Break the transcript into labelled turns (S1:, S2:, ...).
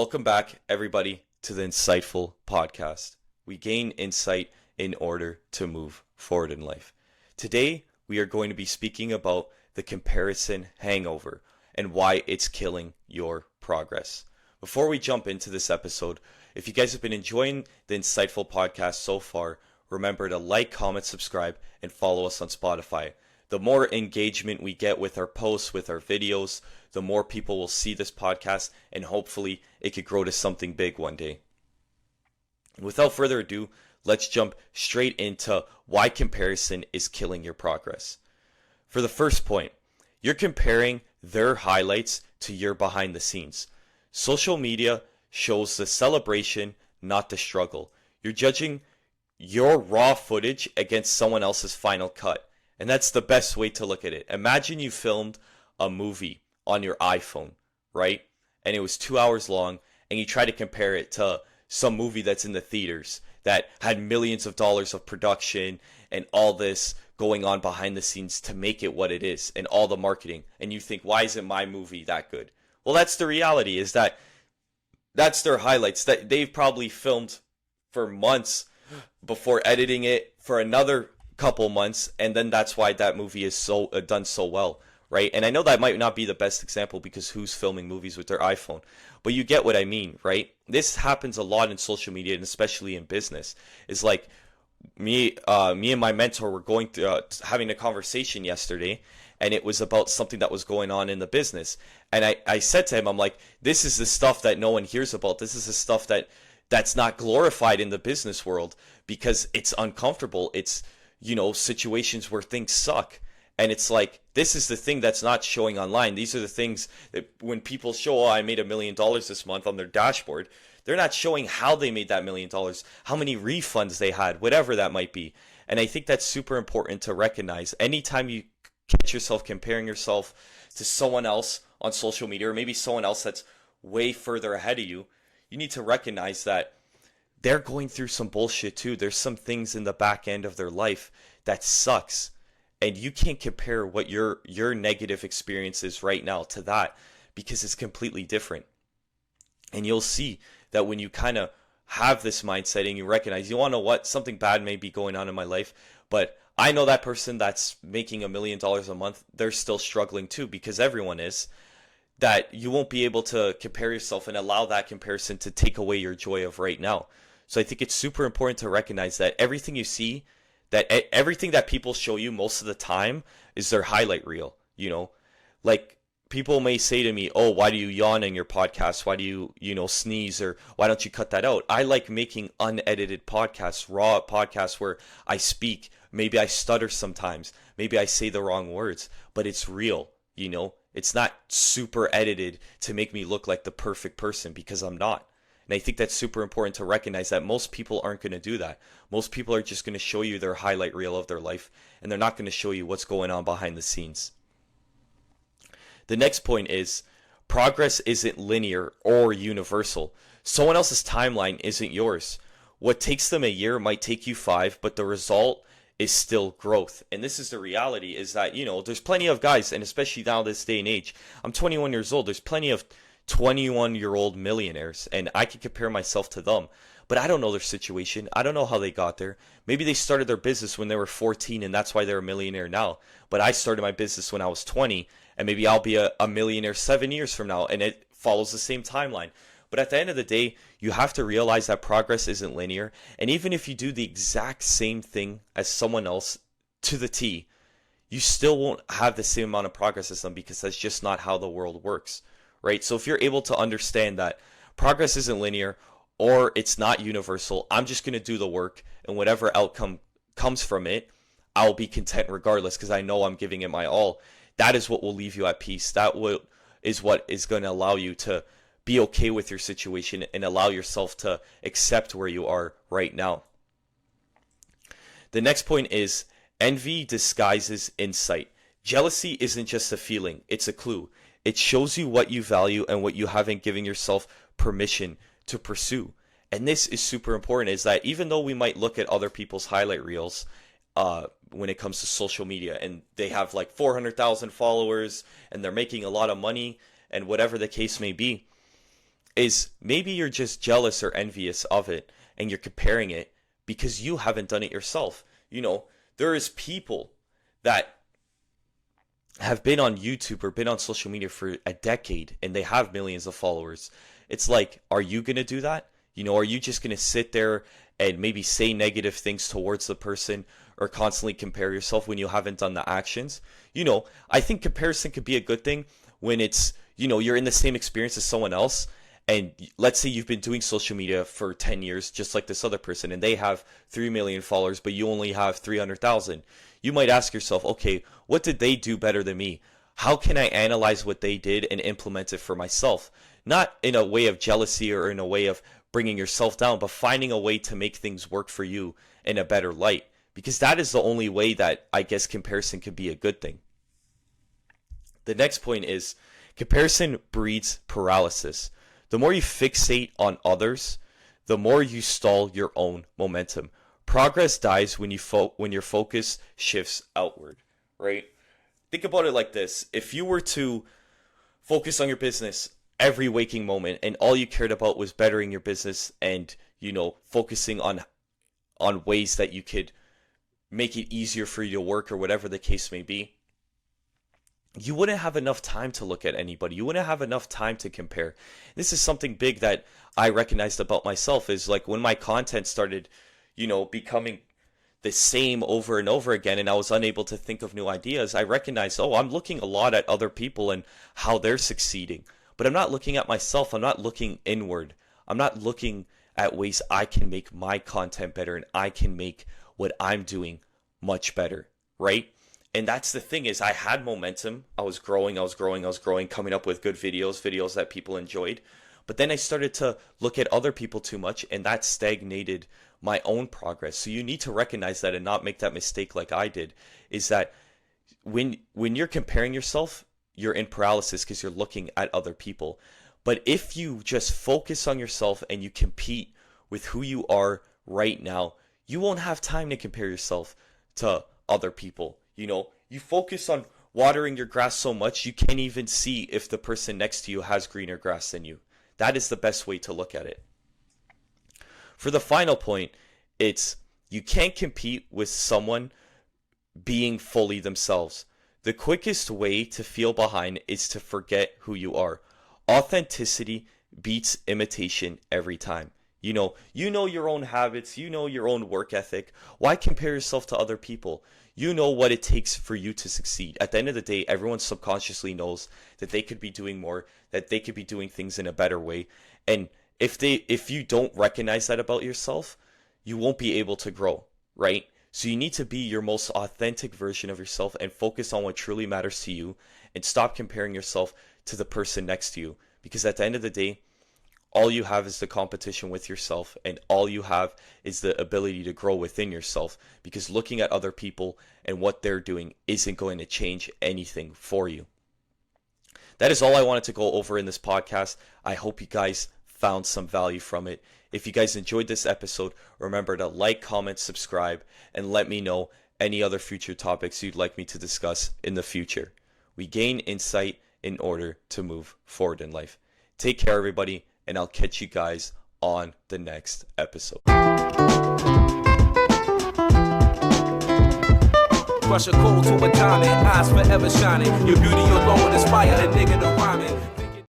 S1: Welcome back, everybody, to the Insightful Podcast. We gain insight in order to move forward in life. Today, we are going to be speaking about the comparison hangover and why it's killing your progress. Before we jump into this episode, if you guys have been enjoying the Insightful Podcast so far, remember to like, comment, subscribe, and follow us on Spotify. The more engagement we get with our posts, with our videos, the more people will see this podcast, and hopefully it could grow to something big one day. Without further ado, let's jump straight into why comparison is killing your progress. For the first point, you're comparing their highlights to your behind the scenes. Social media shows the celebration, not the struggle. You're judging your raw footage against someone else's final cut. And that's the best way to look at it. Imagine you filmed a movie on your iPhone, right? And it was 2 hours long, and you try to compare it to some movie that's in the theaters that had millions of dollars of production and all this going on behind the scenes to make it what it is and all the marketing. And you think, why isn't my movie that good? Well, that's the reality, is that that's their highlights that they've probably filmed for months before editing it for another couple months, and then that's why that movie is so done so well, right? And I know that might not be the best example because who's filming movies with their iPhone, but you get what I mean, right? This happens a lot in social media and especially in business. Is like me and my mentor were going through having a conversation yesterday, and it was about something that was going on in the business, and I said to him, I'm like, this is the stuff that no one hears about. This is the stuff that's not glorified in the business world because it's uncomfortable. It's situations where things suck. And it's like, this is the thing that's not showing online. These are the things that when people show, I made $1 million this month on their dashboard, they're not showing how they made that $1 million, how many refunds they had, whatever that might be. And I think that's super important to recognize. Anytime you catch yourself comparing yourself to someone else on social media, or maybe someone else that's way further ahead of you, you need to recognize that they're going through some bullshit too. There's some things in the back end of their life that sucks. And you can't compare what your negative experience is right now to that, because it's completely different. And you'll see that when you kind of have this mindset and you recognize, you want to know what, something bad may be going on in my life, but I know that person that's making $1 million a month, they're still struggling too, because everyone is. That you won't be able to compare yourself and allow that comparison to take away your joy of right now. So I think it's super important to recognize that everything you see, that everything that people show you most of the time is their highlight reel. Like people may say to me, oh, why do you yawn in your podcast? Why do you sneeze? Or why don't you cut that out? I like making unedited podcasts, raw podcasts where I speak. Maybe I stutter sometimes. Maybe I say the wrong words, but it's real, It's not super edited to make me look like the perfect person, because I'm not. And I think that's super important to recognize that most people aren't going to do that. Most people are just going to show you their highlight reel of their life, and they're not going to show you what's going on behind the scenes. The next point is progress isn't linear or universal. Someone else's timeline isn't yours. What takes them a year might take you 5, but the result is still growth. And this is the reality, is that, there's plenty of guys, and especially now this day and age, I'm 21 years old, there's plenty of 21-year-old millionaires, and I can compare myself to them. But I don't know their situation. I don't know how they got there. Maybe they started their business when they were 14, and that's why they're a millionaire now. But I started my business when I was 20, and maybe I'll be a millionaire 7 years from now, and it follows the same timeline. But at the end of the day, you have to realize that progress isn't linear. And even if you do the exact same thing as someone else to the T, you still won't have the same amount of progress as them, because that's just not how the world works, right? So if you're able to understand that progress isn't linear or it's not universal, I'm just going to do the work, and whatever outcome comes from it, I'll be content regardless, because I know I'm giving it my all. That is what will leave you at peace. Is what is going to allow you to be okay with your situation and allow yourself to accept where you are right now. The next point is envy disguises insight. Jealousy isn't just a feeling, it's a clue. It shows you what you value and what you haven't given yourself permission to pursue. And this is super important, is that even though we might look at other people's highlight reels when it comes to social media, and they have like 400,000 followers and they're making a lot of money and whatever the case may be, is maybe you're just jealous or envious of it and you're comparing it because you haven't done it yourself. There is people that have been on YouTube or been on social media for a decade and they have millions of followers. It's like, are you going to do that? Are you just going to sit there and maybe say negative things towards the person or constantly compare yourself when you haven't done the actions? I think comparison could be a good thing when it's, you're in the same experience as someone else. And let's say you've been doing social media for 10 years, just like this other person, and they have 3 million followers, but you only have 300,000. You might ask yourself, okay, what did they do better than me? How can I analyze what they did and implement it for myself? Not in a way of jealousy or in a way of bringing yourself down, but finding a way to make things work for you in a better light. Because that is the only way that I guess comparison can be a good thing. The next point is comparison breeds paralysis. The more you fixate on others, the more you stall your own momentum. Progress dies when your focus shifts outward, right? Think about it like this. If you were to focus on your business every waking moment and all you cared about was bettering your business and, focusing on ways that you could make it easier for you to work or whatever the case may be, you wouldn't have enough time to look at anybody. You wouldn't have enough time to compare. This is something big that I recognized about myself is like when my content started, becoming the same over and over again and I was unable to think of new ideas, I recognized, I'm looking a lot at other people and how they're succeeding. But I'm not looking at myself. I'm not looking inward. I'm not looking at ways I can make my content better and I can make what I'm doing much better, right? And that's the thing is I had momentum. I was growing, coming up with good videos that people enjoyed. But then I started to look at other people too much and that stagnated my own progress. So you need to recognize that and not make that mistake like I did, is that when you're comparing yourself, you're in paralysis because you're looking at other people. But if you just focus on yourself and you compete with who you are right now, you won't have time to compare yourself to other people. You focus on watering your grass so much you can't even see if the person next to you has greener grass than you. That is the best way to look at it. For the final point, it's you can't compete with someone being fully themselves. The quickest way to feel behind is to forget who you are. Authenticity beats imitation every time. You know your own habits, your own work ethic. Why compare yourself to other people? You know what it takes for you to succeed. At the end of the day, everyone subconsciously knows that they could be doing more, that they could be doing things in a better way. And if you don't recognize that about yourself, you won't be able to grow, right? So you need to be your most authentic version of yourself and focus on what truly matters to you and stop comparing yourself to the person next to you. Because at the end of the day, all you have is the competition with yourself, and all you have is the ability to grow within yourself, because looking at other people and what they're doing isn't going to change anything for you. That is all I wanted to go over in this podcast. I hope you guys found some value from it. If you guys enjoyed this episode, remember to like, comment, subscribe, and let me know any other future topics you'd like me to discuss in the future. We gain insight in order to move forward in life. Take care, everybody, and I'll catch you guys on the next episode.
S2: Crush a cold to a diamond, eyes forever shining. Your beauty alone inspire a nigga to rhyming.